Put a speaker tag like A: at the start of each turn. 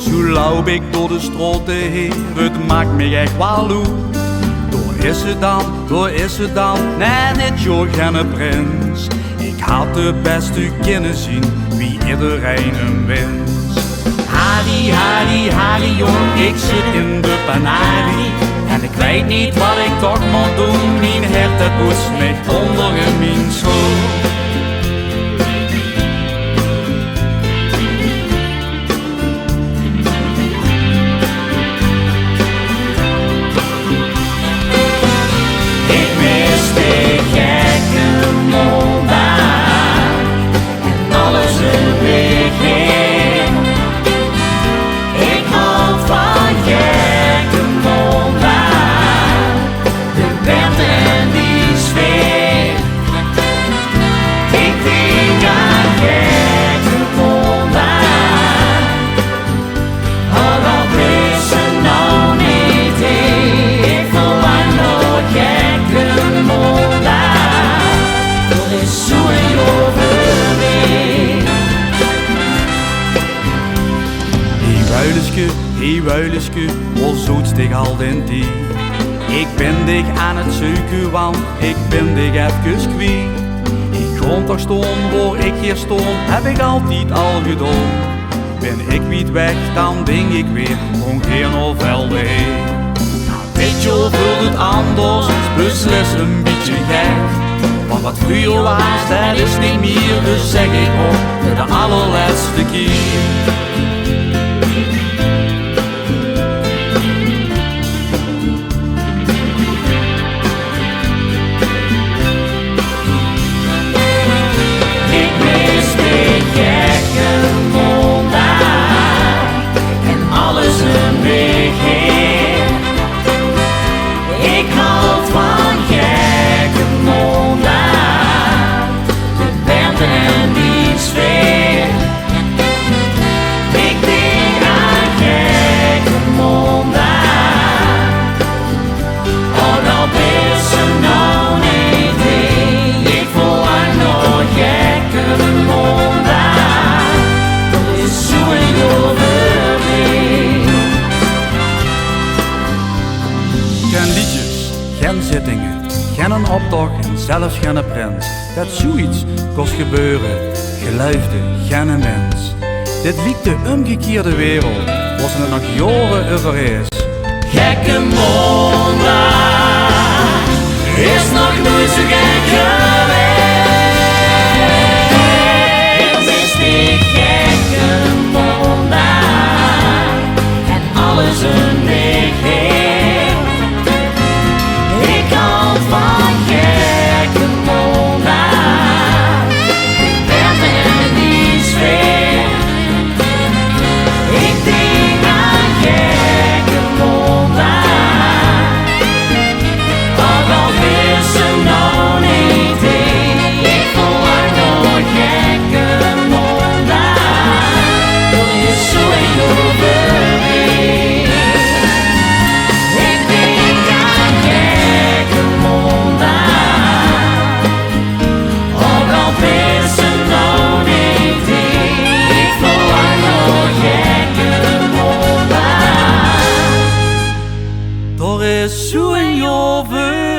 A: Zo loop ik door de straten heen, het maakt me echt wel loe. Door is het dan, nee niet joh, geen prins. Ik had de beste kunnen zien, wie iedereen hem wens. Harry, Harry, Harry jong, ik zit in de panarie. En ik weet niet wat ik toch moet doen, mijn hart het moest me onder in mijn schoen. Hey wuileske, wat zoet dich al den die? Ik ben dich aan het zoeken, want ik ben dich even kwijt. Ik kon toch staan waar ik hier stond, heb ik altijd al gedaan. Ben ik niet weg, dan denk ik weer, gewoon geen velden heen. Weet je hoeveel het anders, beslist een beetje gek. Want wat vroeger was, dat is niet meer, dus zeg ik op de allerlaatste keer. Geen liedjes, geen zittingen, geen een optocht en zelfs geen prins. Dat zoiets kost gebeuren, geluifde geen mens. Dit liep de omgekeerde wereld, was het nog jaren over is.
B: Gekke Monda is nog nooit zo gek geweest. Het is die gekke Monda en alles een week heeft. Ik hou van gekke Monda, ik ben in die sfeer. Ik denk aan gekke Monda, ook al is er nog niet één. Ik verlang naar gekke Monda, dat is zo overheen. Ik denk aan gekke Monda, ook al is er nog niet één. Ik verlang naar gekke Monda.
A: Er is zo'n joven.